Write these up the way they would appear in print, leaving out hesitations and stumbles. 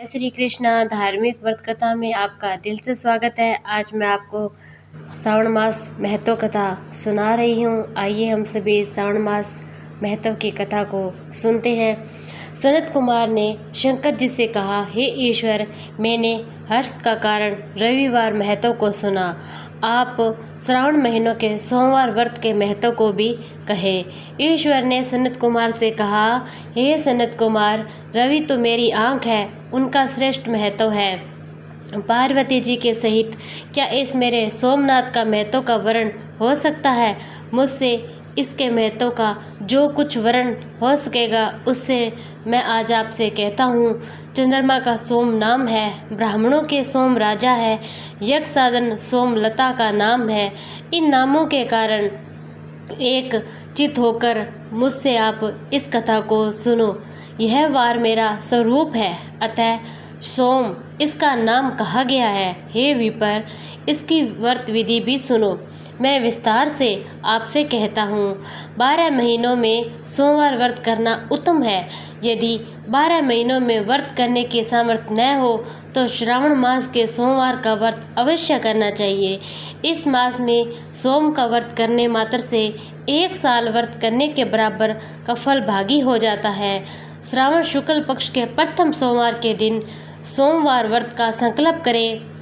श्री कृष्णा धार्मिक व्रत कथा में आपका दिल से स्वागत है। आज मैं आपको श्रावण मास महत्व कथा सुना रही हूँ। आइए हम सभी श्रावण मास महत्व की कथा को सुनते हैं। सनत कुमार ने शंकर जी से कहा, हे ईश्वर, मैंने हर्ष का कारण रविवार महत्व को सुना। आप श्रावण महीनों के सोमवार व्रत के महत्व को भी कहे। ईश्वर ने सनत कुमार से कहा, हे सनत कुमार, रवि तो मेरी आँख है, उनका श्रेष्ठ महत्व है। पार्वती जी के सहित क्या इस मेरे सोमनाथ का महत्व का वर्णन हो सकता है? मुझसे इसके महत्व का जो कुछ वर्णन हो सकेगा उससे मैं आज आपसे कहता हूँ। चंद्रमा का सोम नाम है, ब्राह्मणों के सोम राजा है, यज्ञ साधन सोमलता का नाम है। इन नामों के कारण एक चित होकर मुझसे आप इस कथा को सुनो। यह वार मेरा स्वरूप है, अतः सोम इसका नाम कहा गया है। हे विपर, इसकी व्रत विधि भी सुनो। मैं विस्तार से आपसे कहता हूँ। 12 महीनों में सोमवार व्रत करना उत्तम है। यदि 12 महीनों में व्रत करने की सामर्थ्य न हो तो श्रावण मास के सोमवार का व्रत अवश्य करना चाहिए। इस मास में सोम का व्रत करने मात्र से 1 साल व्रत करने के बराबर का फल भागी हो जाता है। श्रावण शुक्ल पक्ष के प्रथम सोमवार के दिन सोमवार व्रत का संकल्प करें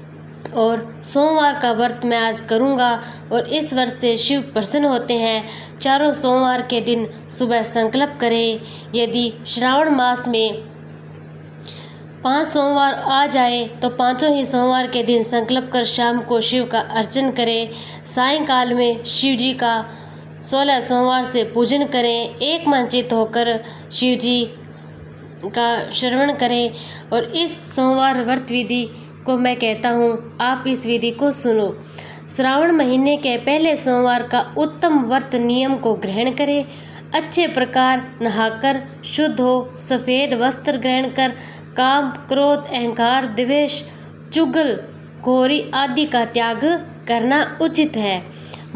और सोमवार का व्रत मैं आज करूंगा और इस व्रत से शिव प्रसन्न होते हैं। चारों सोमवार के दिन सुबह संकल्प करें। यदि श्रावण मास में 5 सोमवार आ जाए तो 5 ही सोमवार के दिन संकल्प कर शाम को शिव का अर्चन करें। सायंकाल में शिव जी का 16 सोमवार से पूजन करें। एक मन चित होकर शिव जी का श्रवण करें और इस सोमवार व्रत विधि को मैं कहता हूँ, आप इस विधि को सुनो। श्रावण महीने के पहले सोमवार का उत्तम व्रत नियम को ग्रहण करें। अच्छे प्रकार नहाकर शुद्ध हो, सफ़ेद वस्त्र ग्रहण कर काम, क्रोध, अहंकार, द्वेष, चुगल, खोरी आदि का त्याग करना उचित है।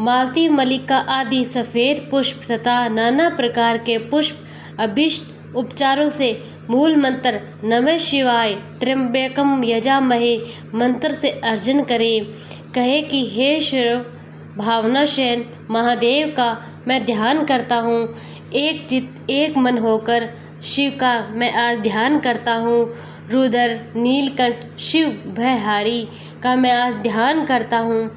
मालती, मलिका आदि सफ़ेद पुष्प तथा नाना प्रकार के पुष्प अभिष्ट उपचारों से मूल मंत्र नमः शिवाय त्र्यंबकम यजामहे मंत्र से अर्चन करें। कहे कि हे शिव भावनाशयन महादेव का मैं ध्यान करता हूँ। एक चित एक मन होकर शिव का मैं आज ध्यान करता हूँ। रुद्र नीलकंठ शिव भयहारी का मैं आज ध्यान करता हूँ।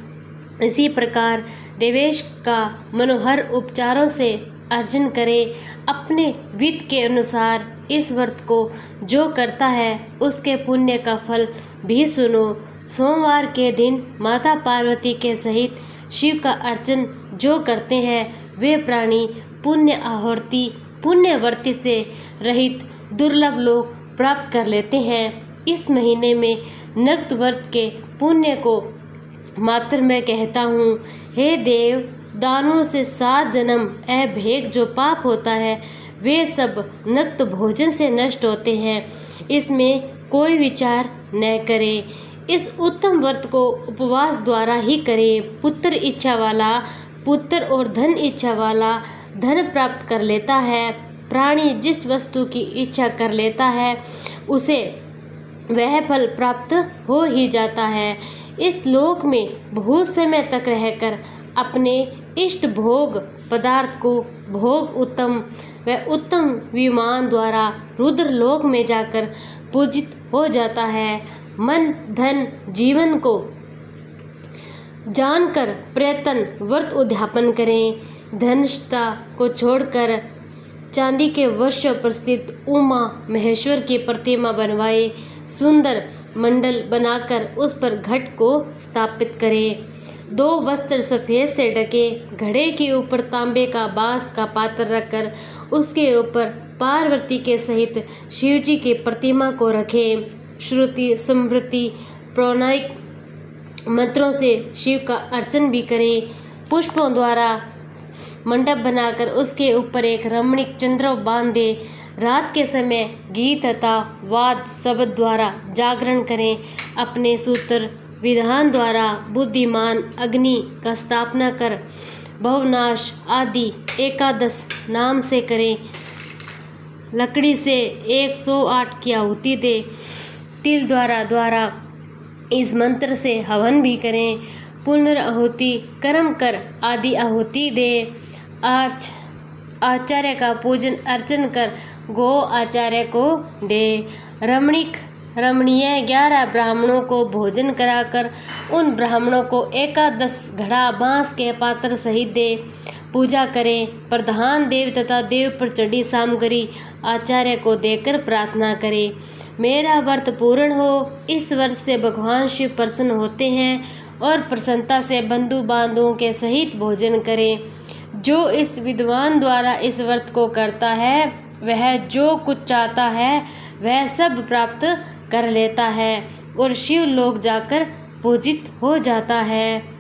इसी प्रकार देवेश का मनोहर उपचारों से अर्चन करें। अपने वित्त के अनुसार इस व्रत को जो करता है उसके पुण्य का फल भी सुनो। सोमवार के दिन माता पार्वती के सहित शिव का अर्चन जो करते हैं वे प्राणी पुण्य आहुति पुण्यवर्ती से रहित दुर्लभ लोक प्राप्त कर लेते हैं। इस महीने में नक्त व्रत के पुण्य को मात्र मैं कहता हूँ। हे देव, दानों से 7 जन्म अभेग जो पाप होता है वे सब नक्त भोजन से नष्ट होते हैं। इसमें कोई विचार न करें। इस उत्तम व्रत को उपवास द्वारा ही करें। पुत्र इच्छा वाला पुत्र और धन इच्छा वाला धन प्राप्त कर लेता है। प्राणी जिस वस्तु की इच्छा कर लेता है उसे वह फल प्राप्त हो ही जाता है। इस लोक में बहुत समय तक रहकर अपने इष्ट भोग पदार्थ को भोग उत्तम व उत्तम विमान द्वारा रुद्र लोक में जाकर पूजित हो जाता है। मन धन जीवन को जानकर प्रयत्न व्रत उद्यापन करें। धनष्टा को छोड़कर चांदी के वर्षों पर स्थित उमा महेश्वर की प्रतिमा बनवाए। सुंदर मंडल बनाकर उस पर घट को स्थापित करें। 2 वस्त्र सफ़ेद से ढके घड़े के ऊपर तांबे का बांस का पात्र रखकर उसके ऊपर पार्वती के सहित शिवजी की प्रतिमा को रखें। श्रुति स्मृति पौराणिक मंत्रों से शिव का अर्चन भी करें। पुष्पों द्वारा मंडप बनाकर उसके ऊपर एक रमणीक चंद्र बांध दे। रात के समय गीत तथा वाद शब्द द्वारा जागरण करें। अपने सूत्र विधान द्वारा बुद्धिमान अग्नि का स्थापना कर भवनाश आदि 11 नाम से करें। लकड़ी से 108 की आहुति दे। तिल द्वारा इस मंत्र से हवन भी करें। पुनराहुति कर्म कर आदि आहुति दे। आचार्य का पूजन अर्चन कर गो आचार्य को दे। रमणीय 11 ब्राह्मणों को भोजन कराकर उन ब्राह्मणों को एकादश घड़ा बांस के पात्र सहित दे पूजा करें। प्रधान देव तथा देव पर चढ़ी सामग्री आचार्य को देकर प्रार्थना करें, मेरा व्रत पूर्ण हो। इस व्रत से भगवान शिव प्रसन्न होते हैं और प्रसन्नता से बंधु बांधवों के सहित भोजन करें। जो इस विद्वान द्वारा इस व्रत को करता है वह जो कुछ चाहता है वह सब प्राप्त कर लेता है और शिव लोक जाकर पूजित हो जाता है।